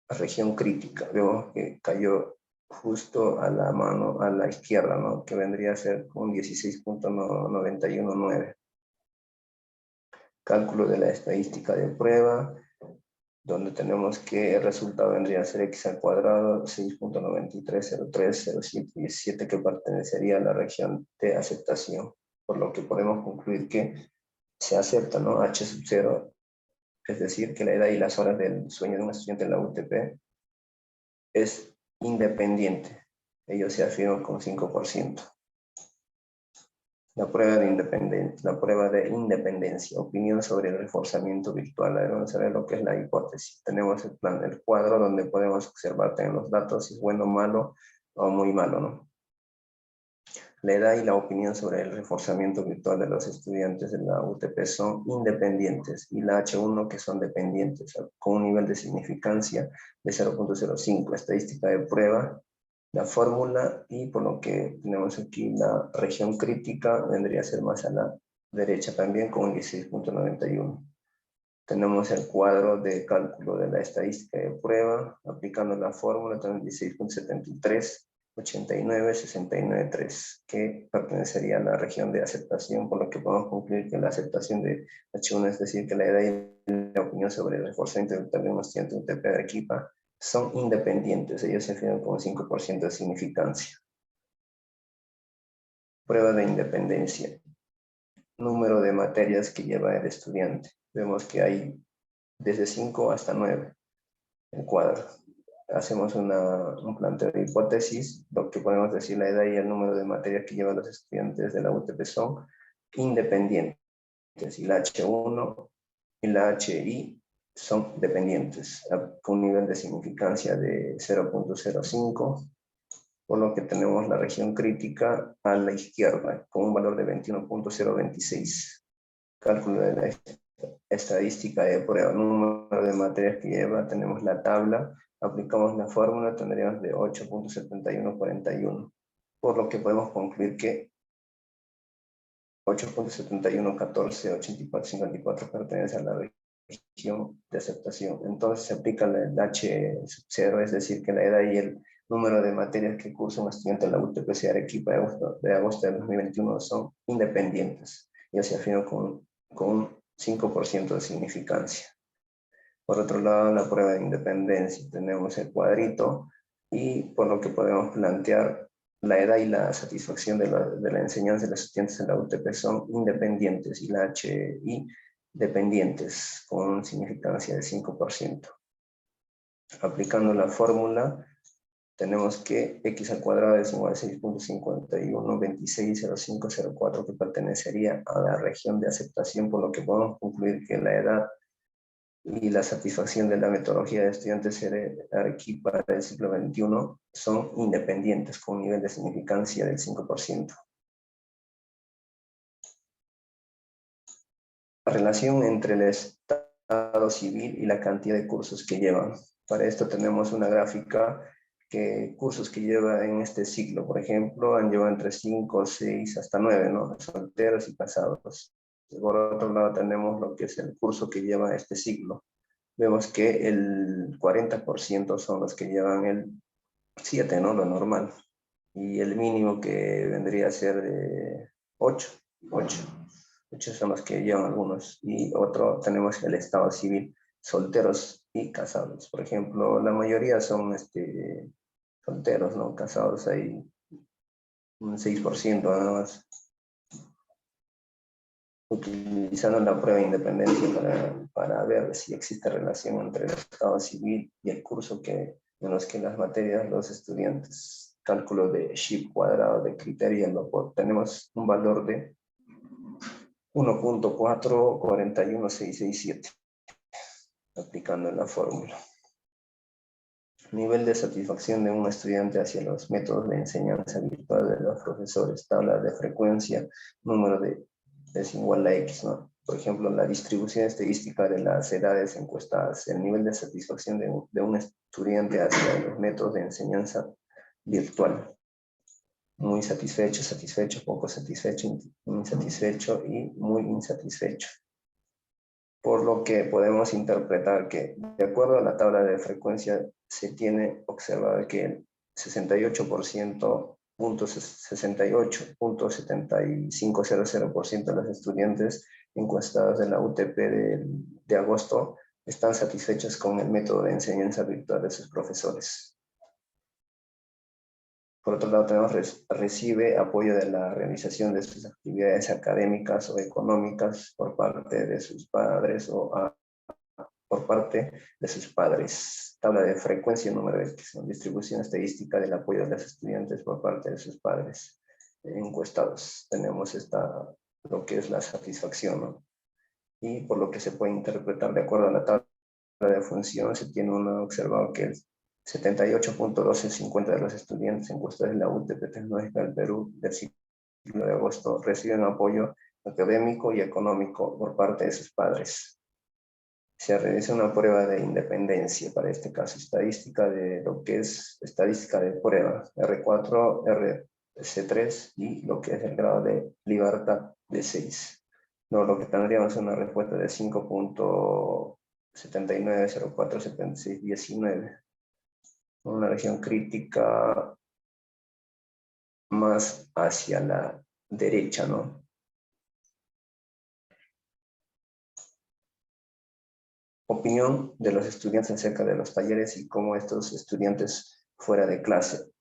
Región crítica, vemos que cayó justo a la mano, a la izquierda, ¿no? Que vendría a ser un 16.919. Cálculo de la estadística de prueba, donde tenemos que el resultado vendría a ser x al cuadrado 6.93030717, que pertenecería a la región de aceptación, por lo que podemos concluir que se acepta, ¿no? H sub 0, es decir, que la edad y las horas del sueño de un estudiante en la UTP es independiente. Ello se afirma con 5%. La prueba de independencia, opinión sobre el reforzamiento virtual. Vamos a ver lo que es la hipótesis. Tenemos el cuadro donde podemos observar los datos, si es bueno, malo o muy malo, ¿no? La edad y la opinión sobre el reforzamiento virtual de los estudiantes de la UTP son independientes, y la H1 que son dependientes, con un nivel de significancia de 0.05. Estadística de prueba, la fórmula, y por lo que tenemos aquí la región crítica, vendría a ser más a la derecha también con un 16.91. Tenemos el cuadro de cálculo de la estadística de prueba, aplicando la fórmula, tenemos 16.73, 89, 69.3, que pertenecería a la región de aceptación, por lo que podemos concluir que la aceptación de H1, es decir, que la edad y la opinión sobre el reforzamiento de un estudiante de UTP de Arequipa son independientes. Ellos se fijan con 5% de significancia. Prueba de independencia. Número de materias que lleva el estudiante. Vemos que hay desde 5 hasta 9 en cuadro. Hacemos un planteo de hipótesis. Lo que podemos decir, la edad y el número de materias que llevan los estudiantes de la UTP son independientes. Y la H1 y la HI son dependientes, con un nivel de significancia de 0.05, por lo que tenemos la región crítica a la izquierda, con un valor de 21.026. Cálculo de la estadística de prueba, número de materias que lleva, tenemos la tabla, aplicamos la fórmula, tendríamos de 8.7141, por lo que podemos concluir que 8.71, 14, 84, 54 pertenece a la región de aceptación. Entonces se aplica el H sub 0, es decir, que la edad y el número de materias que cursa un estudiante en la UTP de Arequipa de agosto de 2021 son independientes, y se afirma con un 5% de significancia. Por otro lado, la prueba de independencia, tenemos el cuadrito, y por lo que podemos plantear, la edad y la satisfacción de la enseñanza de los estudiantes en la UTP son independientes, y la HI dependientes, con una significancia de 5%. Aplicando la fórmula, tenemos que x al cuadrado es igual a 6.51260504, que pertenecería a la región de aceptación, por lo que podemos concluir que la edad y la satisfacción de la metodología de estudiantes de Arequipa del siglo XXI son independientes, con un nivel de significancia del 5%. La relación entre el estado civil y la cantidad de cursos que llevan. Para esto tenemos una gráfica que cursos que lleva en este ciclo, por ejemplo, han llevado entre 5, 6, hasta 9, ¿no? Solteros y casados. Por otro lado tenemos lo que es el curso que lleva este ciclo. Vemos que el 40% son los que llevan el 7, ¿no? Lo normal. Y el mínimo que vendría a ser de 8. 8 son los que llevan algunos. Y otro tenemos el estado civil, solteros y casados. Por ejemplo, la mayoría son solteros, ¿no? Casados hay un 6% nada más. Utilizando la prueba de independencia para ver si existe relación entre el estado civil y el curso en los que las materias los estudiantes cálculo de Ship cuadrado de criterio, lo obtenemos un valor de 1.4416667, aplicando en la fórmula. Nivel de satisfacción de un estudiante hacia los métodos de enseñanza virtual de los profesores, tabla de frecuencia, número de es igual a X, ¿no? Por ejemplo, la distribución estadística de las edades encuestadas, el nivel de satisfacción de un estudiante hacia los métodos de enseñanza virtual. Muy satisfecho, satisfecho, poco satisfecho, insatisfecho y muy insatisfecho. Por lo que podemos interpretar que, de acuerdo a la tabla de frecuencia, se tiene observado que el 68.7500% de los estudiantes encuestados de la UTP de agosto están satisfechos con el método de enseñanza virtual de sus profesores. Por otro lado, tenemos recibe apoyo de la realización de sus actividades académicas o económicas por parte de sus padres o por parte de sus padres. Tabla de frecuencia y número de distribución estadística del apoyo de los estudiantes por parte de sus padres encuestados. Tenemos lo que es la satisfacción, ¿no? Y por lo que se puede interpretar de acuerdo a la tabla de función, se tiene observado que el 78.1250 de los estudiantes encuestados en la UTP Tecnológica del Perú del ciclo de agosto reciben apoyo académico y económico por parte de sus padres. Se realiza una prueba de independencia, para este caso estadística de lo que es estadística de prueba, R4, RC3 y lo que es el grado de libertad de 6. No, lo que tendríamos es una respuesta de 5.79047619. Una región crítica más hacia la derecha, ¿no? Opinión de los estudiantes acerca de los talleres y cómo estos estudiantes fuera de clase,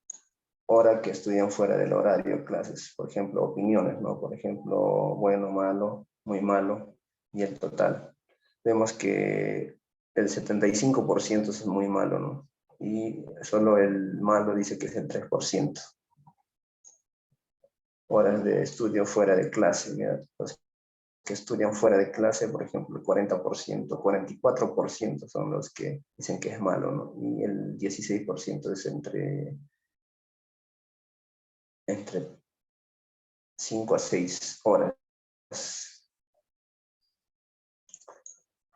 hora que estudian fuera del horario de clases, por ejemplo, opiniones, ¿no? Por ejemplo, bueno, malo, muy malo y el total. Vemos que el 75% es muy malo, ¿no? Y solo el malo dice que es el 3%. Horas de estudio fuera de clase, mira, los que estudian fuera de clase, por ejemplo, el 40%, 44% son los que dicen que es malo, ¿no? Y el 16% es entre 5 a 6 horas.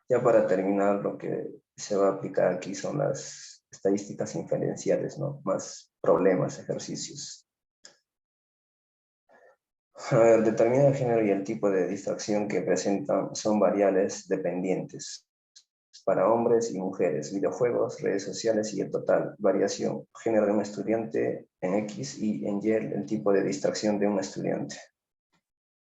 Ya para terminar, lo que se va a aplicar aquí son las estadísticas inferenciales, ¿no? Más problemas, ejercicios. A ver, determina el género y el tipo de distracción que presentan son variables dependientes. Para hombres y mujeres, videojuegos, redes sociales y el total. Variación, género de un estudiante en X y en Y el tipo de distracción de un estudiante.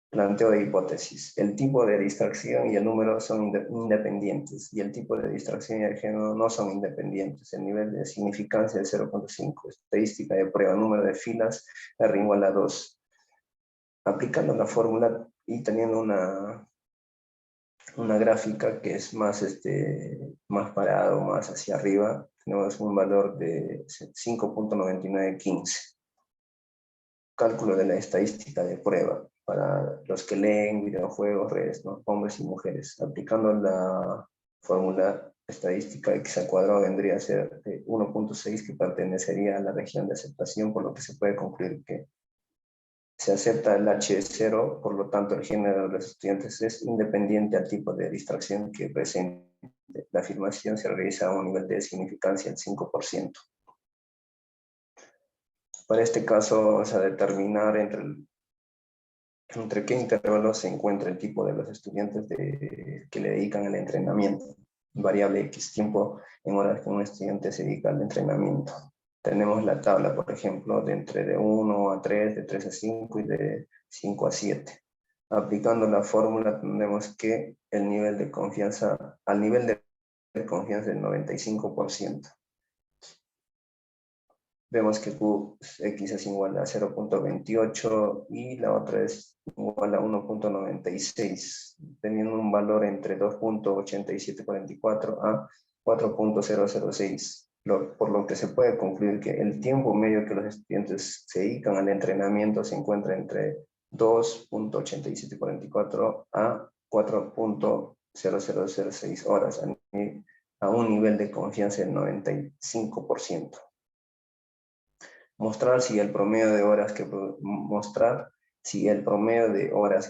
Planteo de hipótesis. El tipo de distracción y el número son independientes y el tipo de distracción y el género no son independientes. El nivel de significancia es 0.5. Estadística de prueba, número de filas R igual a 2. Aplicando la fórmula y teniendo una gráfica que es más, más parado, más hacia arriba, tenemos un valor de 5.9915. Cálculo de la estadística de prueba para los que leen videojuegos, redes, ¿no? Hombres y mujeres. Aplicando la fórmula estadística X al cuadrado vendría a ser de 1.6, que pertenecería a la región de aceptación, por lo que se puede concluir que se acepta el H0, por lo tanto el género de los estudiantes es independiente al tipo de distracción que presente. La afirmación se realiza a un nivel de significancia del 5%. Para este caso vamos a determinar entre qué intervalos se encuentra el tipo de los estudiantes que le dedican al entrenamiento. Variable X, tiempo en horas que un estudiante se dedica al entrenamiento. Tenemos la tabla, por ejemplo, de entre de 1 a 3, de 3 a 5 y de 5 a 7. Aplicando la fórmula tendremos que el nivel de confianza, al nivel de confianza del 95%. Vemos que Qx es igual a 0.28 y la otra es igual a 1.96, teniendo un valor entre 2.8744 a 4.006. por lo que se puede concluir que el tiempo medio que los estudiantes se dedican al entrenamiento se encuentra entre 2.8744 a 4.0006 horas, a un nivel de confianza del 95%. Mostrar si el promedio de horas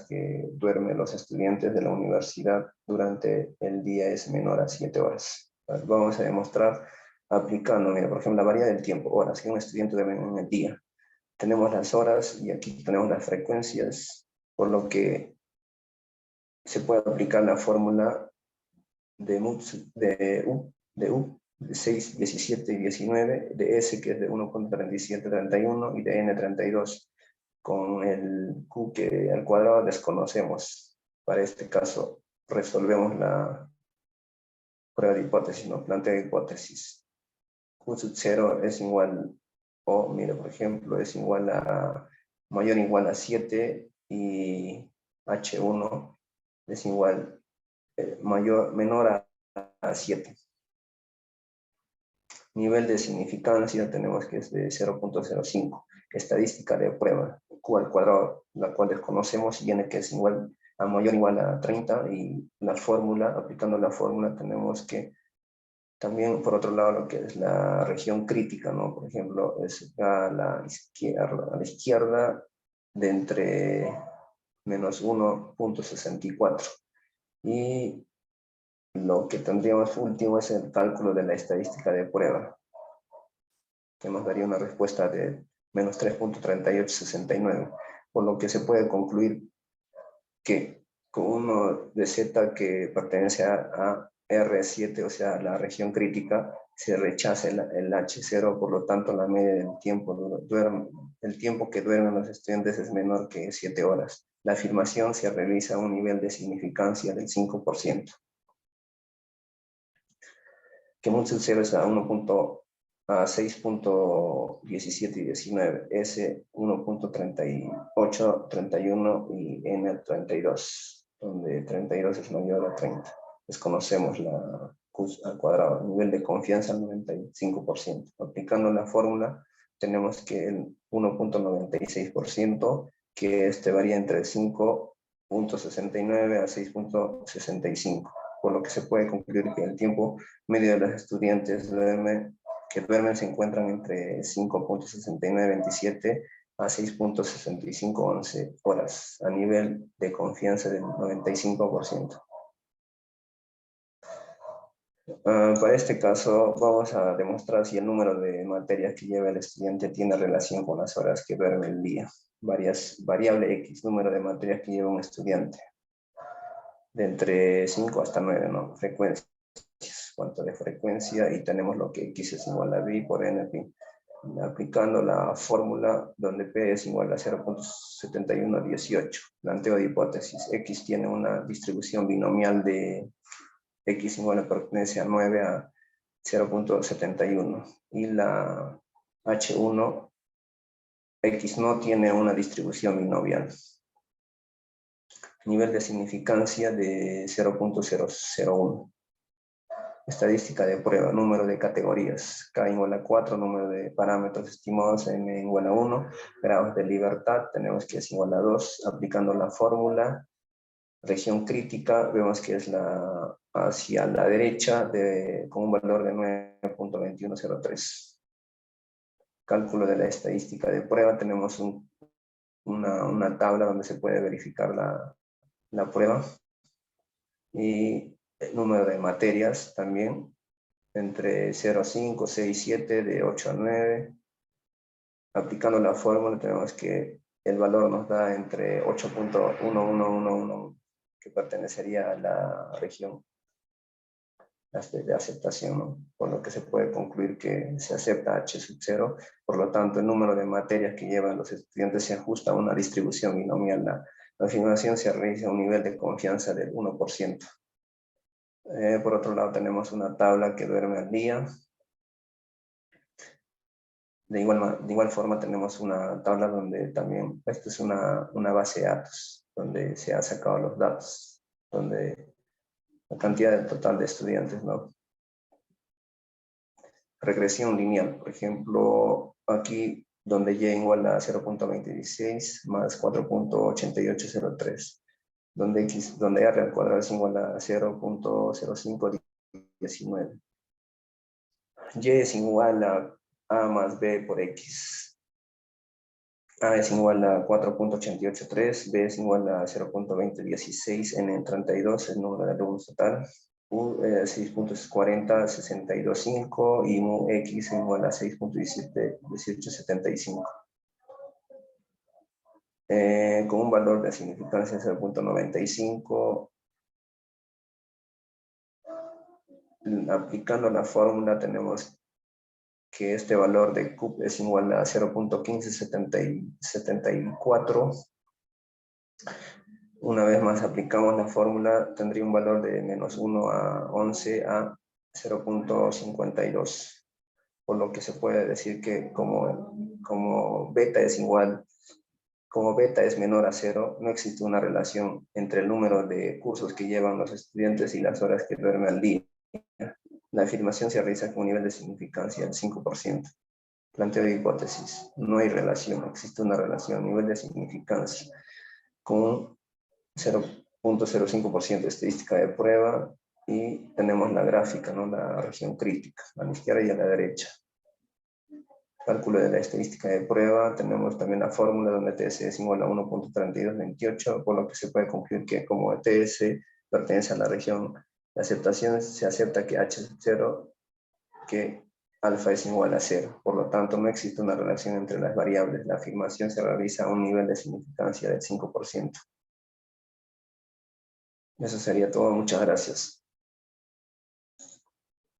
que duermen los estudiantes de la universidad durante el día es menor a 7 horas. Vamos a demostrar aplicando, mira, por ejemplo, la variedad del tiempo, horas que un estudiante duerme en el día. Tenemos las horas y aquí tenemos las frecuencias, por lo que se puede aplicar la fórmula de U, de 6, 17 y 19, de S que es de 1.37, 31 y de N 32, con el Q que al cuadrado desconocemos. Para este caso resolvemos la prueba de hipótesis, ¿no? Plantea hipótesis. Q sub 0 es igual, o mira, por ejemplo, es igual a mayor o igual a 7 y H1 es igual menor a 7. Nivel de significancia tenemos que es de 0.05. Estadística de prueba, Q al cuadrado, la cual desconocemos, y N que es igual a mayor o igual a 30, y la fórmula, aplicando la fórmula, tenemos que también, por otro lado, lo que es la región crítica, ¿no? Por ejemplo, es a la izquierda de entre menos 1.64. Y lo que tendríamos último es el cálculo de la estadística de prueba, que nos daría una respuesta de menos 3.3869, por lo que se puede concluir que con uno de Z que pertenece a R7, o sea, la región crítica, se rechaza el H0, por lo tanto la media del tiempo, el tiempo que duermen los estudiantes es menor que 7 horas. La afirmación se realiza a un nivel de significancia del 5%. Que muchos ceros a 6.17 y 19, S 1.38, 31 y N 32, donde 32 es mayor a 30. Desconocemos la Q al cuadrado, nivel de confianza al 95%. Aplicando la fórmula, tenemos que el 1.96%, que varía entre 5.69 a 6.65, por lo que se puede concluir que el tiempo medio de los estudiantes que duermen se encuentran entre 5.6927 a 6.6511 horas, a nivel de confianza del 95%. Para este caso vamos a demostrar si el número de materias que lleva el estudiante tiene relación con las horas que duerme el día. Variable X, número de materias que lleva un estudiante, de entre 5 hasta 9, ¿no? Frecuencia. Cuanto de frecuencia, y tenemos lo que X es igual a B por N pi. Aplicando la fórmula donde P es igual a 0.7118. Planteo de hipótesis. X tiene una distribución binomial de X igual a pertenece a 9 a 0.71. Y la H1, X no tiene una distribución binomial. Nivel de significancia de 0.001. Estadística de prueba, número de categorías, K igual a 4, número de parámetros estimados, N igual a 1, grados de libertad, tenemos que es igual a 2, aplicando la fórmula, región crítica, vemos que es hacia la derecha con un valor de 9.2103. Cálculo de la estadística de prueba, tenemos una tabla donde se puede verificar la prueba, y el número de materias también, entre 0 a 5, 6, 7, de 8 a 9. Aplicando la fórmula tenemos que el valor nos da entre 8.1111, que pertenecería a la región de aceptación, ¿no? Por lo que se puede concluir que se acepta H sub 0, por lo tanto el número de materias que llevan los estudiantes se ajusta a una distribución binomial. La afirmación se realiza a un nivel de confianza del 1%. Por otro lado tenemos una tabla que duerme al día. De igual forma tenemos una tabla donde también, esto es una base de datos, donde se han sacado los datos, donde la cantidad total de estudiantes, ¿no? regresión lineal. Por ejemplo, aquí donde y igual a 0.2016 más 4.8803, donde r al cuadrado es igual a 0.0519. Y es igual a más b por x. A es igual a 4.883, b es igual a 0.2016, n en 32, el número de alumnos total, u 6.40, 62.5 y mu x igual a 6.1875. Con un valor de significancia de 0.95, aplicando la fórmula tenemos que este valor de CUP es igual a 0.1574. Una vez más aplicamos la fórmula, tendría un valor de menos 1 a 11 a 0.52. Por lo que se puede decir que como beta es menor a 0, no existe una relación entre el número de cursos que llevan los estudiantes y las horas que duermen al día. La afirmación se realiza con un nivel de significancia del 5%. Planteo de hipótesis. No hay relación, existe una relación, nivel de significancia, con 0.05% de estadística de prueba, y tenemos la gráfica, ¿no? La región crítica, a la izquierda y a la derecha. Cálculo de la estadística de prueba, tenemos también la fórmula donde TS es igual a 1.3228, por lo que se puede concluir que como TS pertenece a la región de aceptación, se acepta que H es 0, que alfa es igual a 0. Por lo tanto, no existe una relación entre las variables. La afirmación se realiza a un nivel de significancia del 5%. Eso sería todo. Muchas gracias.